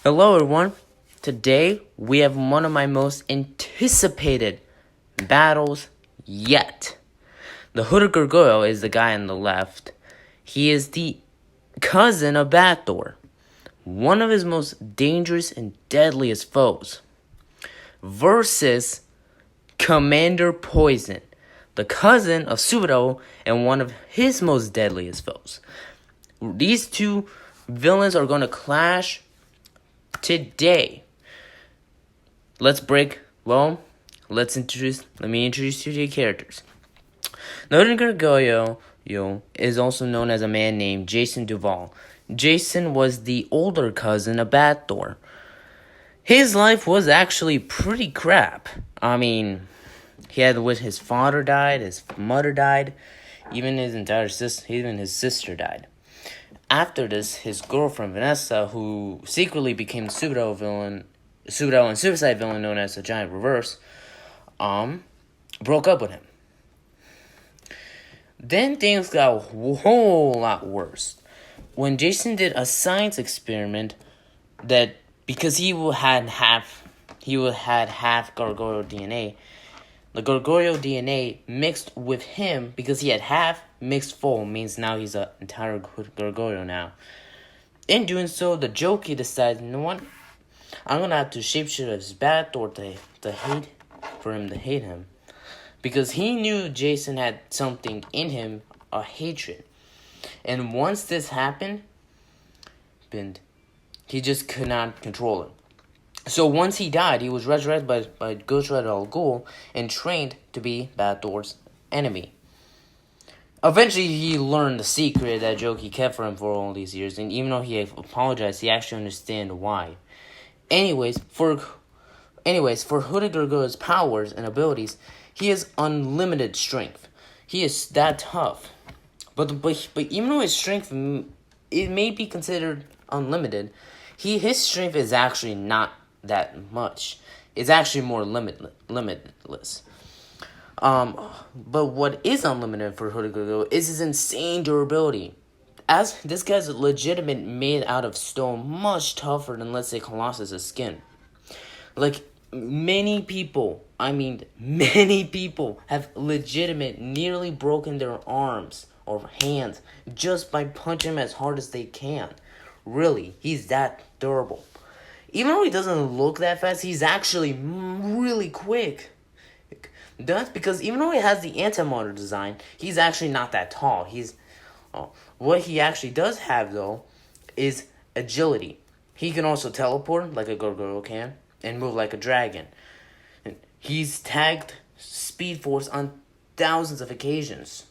Hello everyone, today we have one of my most anticipated battles yet. The Hooded Gargoyle is the guy on the left. He is the cousin of Batthor, one of his most dangerous and deadliest foes, versus Commander Poison, the cousin of Subaro and one of his most deadliest foes. These two villains are going to clash today. Let me introduce you to the characters. The Hooded Gargoyle is also known as a man named Jason Duval. Jason was the older cousin of Batthor. His life was actually pretty crap. His father died, his mother died, even his sister died. After this, his girlfriend Vanessa, who secretly became the Subaro and Suicide villain known as the Giant Reverse, broke up with him. Then things got a whole lot worse. When Jason did a science experiment that, because he had half Gargoyle DNA, the Gargoyle DNA mixed with him because he had half mixed full, means now he's an entire Gargoyle now. In doing so, the Jokey decides, you know what? I'm gonna have to shapeshift as Batthor to hate him. Because he knew Jason had something in him, a hatred. And once this happened, he just could not control it. So once he died, he was resurrected by Ghost Rider Al Ghul and trained to be Batthor's enemy. Eventually, he learned the secret that Jokey kept for him for all these years, and even though he apologized, he actually understand why. Anyways, for Hooded Gargoyle's powers and abilities, he has unlimited strength. He is that tough. But even though his strength it may be considered unlimited, his strength is actually not that much. It's actually more limitless. But what is unlimited for Hooded Gargoyle is his insane durability. As this guy's legitimate made out of stone, much tougher than, let's say, Colossus' skin. Like, many people have legitimate nearly broken their arms or hands just by punching him as hard as they can. Really, he's that durable. Even though he doesn't look that fast, he's actually really quick. That's because even though he has the anti-monitor design, he's actually not that tall. What he actually does have, though, is agility. He can also teleport like a Gargoyle can and move like a dragon. He's tagged Speed Force on thousands of occasions.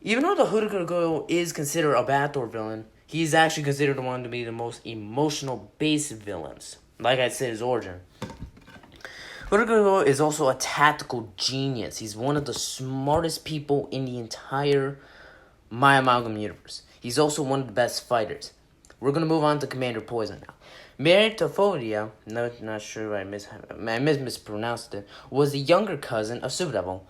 Even though the Hooded Gargoyle is considered a Batthor villain, he's actually considered one to be the most emotional base villains. Like I said, his origin. Hooded Gargoyle is also a tactical genius. He's one of the smartest people in the entire My Amalgam universe. He's also one of the best fighters. We're going to move on to Commander Poison now. Meritophodia, not sure I mispronounced it, was the younger cousin of Subaro.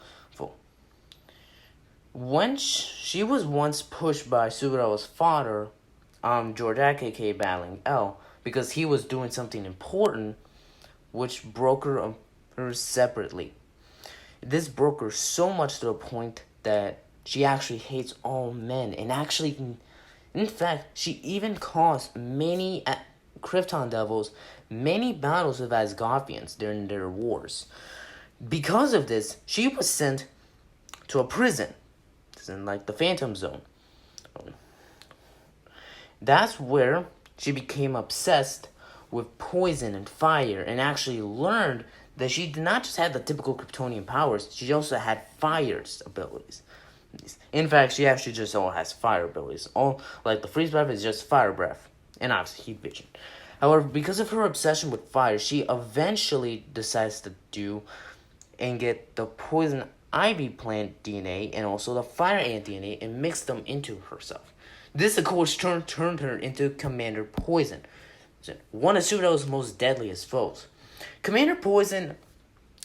When she was once pushed by Subaru's father, George aka battling L, because he was doing something important, which broke her separately. This broke her so much to the point that she actually hates all men, and actually, in fact, she even caused many Krypton devils many battles with Asgardians during their wars. Because of this, she was sent to a prison, in like the Phantom Zone. That's where she became obsessed with poison and fire, and actually learned that she did not just have the typical Kryptonian powers, she also had fire abilities. In fact, she actually just all has fire abilities. All like the freeze breath is just fire breath, and obviously heat vision. However, because of her obsession with fire, she eventually decides to do and get the poison ivy plant DNA and also the fire ant DNA and mix them into herself. This, of course, turned her into Commander Poison, one of Subaru's most deadliest foes. Commander Poison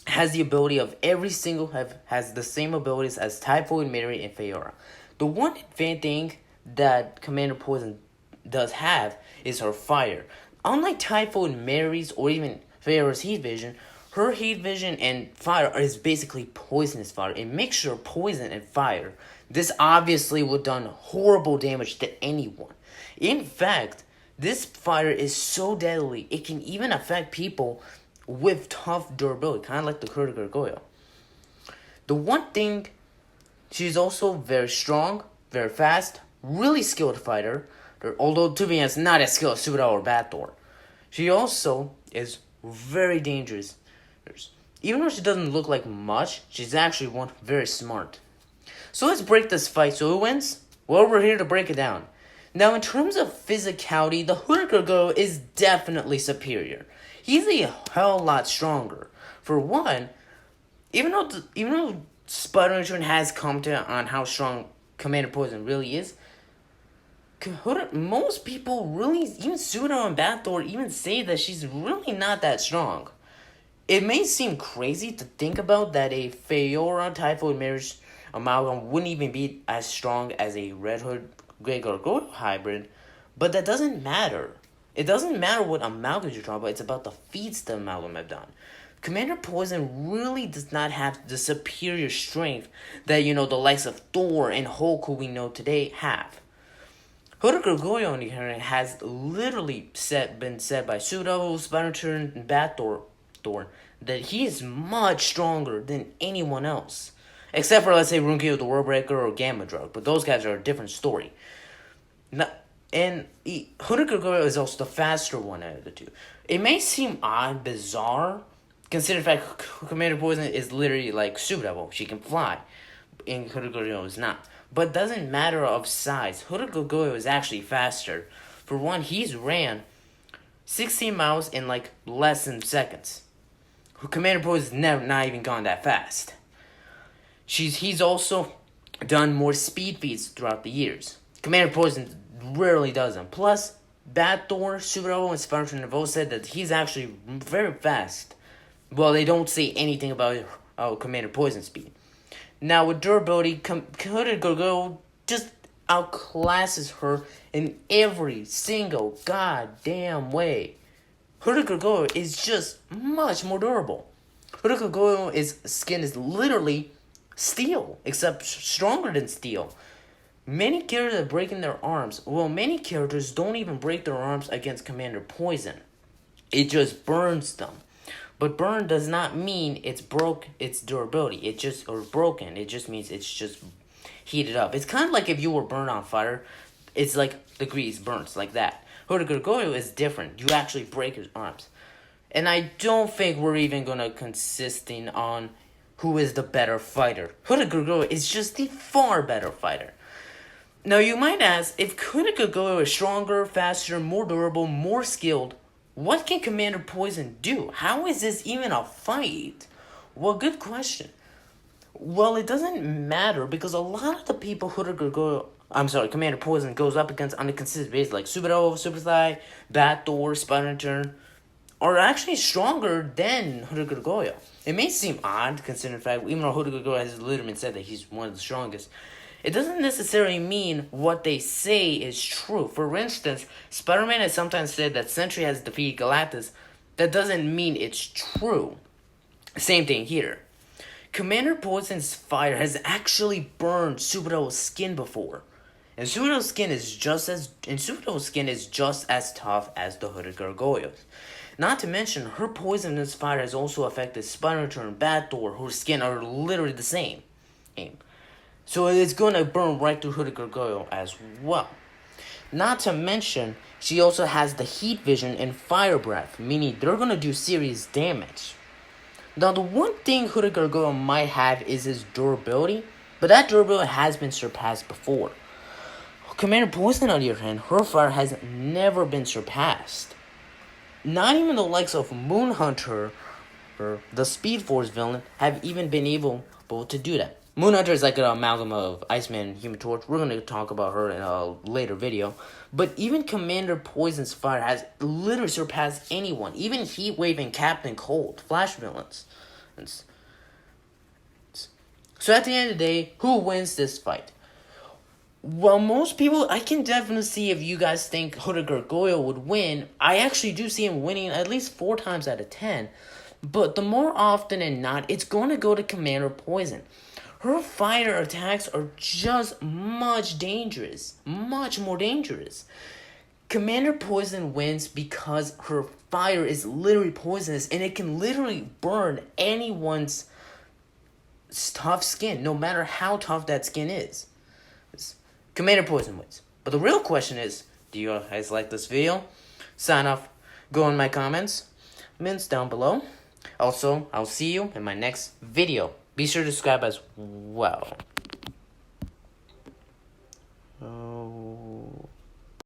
has the ability of has the same abilities as Typhoid, Mary, and Feora. The one thing that Commander Poison does have is her fire. Unlike Typhoid Mary's or even Pharaoh's heat vision, her heat vision and fire is basically poisonous fire, a mixture of poison and fire. This obviously would done horrible damage to anyone. In fact, this fire is so deadly it can even affect people with tough durability, kind of like the Gargoyle. The one thing, she's also very strong, very fast, really skilled fighter, although to be honest, not as skilled as Subaru or Bator. She also is very dangerous. Even though she doesn't look like much, she's actually one very smart. So let's break this fight. So who wins? Well, we're here to break it down. Now, in terms of physicality, the Gargoyle is definitely superior. He's a hell lot stronger. For one, even though Spider-Man has commented on how strong Commander Poison really is, most people really, even Sudo and Bathor, even say that she's really not that strong. It may seem crazy to think about that a Feora Typhoid Marriage amalgam wouldn't even be as strong as a Red Hood Grey Gargoyle hybrid, but that doesn't matter. It doesn't matter what amalgams you're talking about, it's about the feats the amalgam have done. Commander Poison really does not have the superior strength that, the likes of Thor and Hulk, who we know today, have. Gargoyle, on the other hand, has literally been said by Pseudo, Spider-Turn, and Bathor that he is much stronger than anyone else. Except for, let's say, Runkyo the Worldbreaker or Gamma Drug, but those guys are a different story. And Gargoyle is also the faster one out of the two. It may seem odd, bizarre, considering the fact Commander Poison is literally like Super Devil. She can fly, and Gargoyle is not. But it doesn't matter of size. Gargoyle is actually faster. For one, he's ran 16 miles in like less than seconds. Commander Poison is not even gone that fast. He's also done more speed feats throughout the years. Commander Poison rarely does them. Plus, Bathor, Subaru, and Spider-Man have all said that he's actually very fast. Well, they don't say anything about Commander Poison speed. Now, with durability, Gargoyle just outclasses her in every single goddamn way. Gargoyle is just much more durable. Gargoyle's skin is literally steel, except stronger than steel. Many characters are breaking their arms. Well, many characters don't even break their arms against Commander Poison. It just burns them. But burn does not mean it's durability. Broken. It just means it's just heated up. It's kind of like if you were burned on fire. It's like the grease burns, like that. Gargoyle is different. You actually break his arms. And I don't think we're even going to consisting on who is the better fighter. Gargoyle is just the far better fighter. Now you might ask, if Gargoyle is stronger, faster, more durable, more skilled, what can Commander Poison do? How is this even a fight? Well, good question. Well, it doesn't matter because a lot of the people Commander Poison goes up against on a consistent basis, like Subaru, Superfly, Bathor, Spider-Turn, are actually stronger than Gargoyle. It may seem odd considering the fact, even though Gargoyle has literally said that he's one of the strongest, it doesn't necessarily mean what they say is true. For instance, Spider-Man has sometimes said that Sentry has defeated Galactus. That doesn't mean it's true. Same thing here. Commander Poison's fire has actually burned Subaru's skin before. And Subaru's skin is just as tough as the Hooded Gargoyles. Not to mention, her poisonous fire has also affected Spider-Turn, Bathor, whose skin are literally the same. So it's going to burn right through Hooded Gargoyle as well. Not to mention, she also has the heat vision and fire breath, meaning they're going to do serious damage. Now, the one thing Hooded Gargoyle might have is his durability, but that durability has been surpassed before. Commander Poison, on the other hand, her fire has never been surpassed. Not even the likes of Moonhunter, or the Speed Force villain, have even been able to do that. Moonhunter is like an amalgam of Iceman and Human Torch. We're going to talk about her in a later video. But even Commander Poison's fire has literally surpassed anyone. Even Heatwave and Captain Cold, Flash villains. So at the end of the day, who wins this fight? Well, most people, I can definitely see if you guys think Hooded Gargoyle would win. I actually do see him winning at least 4 times out of 10. But the more often than not, it's going to go to Commander Poison. Her fire attacks are just much dangerous. Much more dangerous. Commander Poison wins because her fire is literally poisonous and it can literally burn anyone's tough skin, no matter how tough that skin is. Commander Poison wins. But the real question is, do you guys like this video? Sign off. Go in my comments down below. Also, I'll see you in my next video. Be sure to subscribe as well.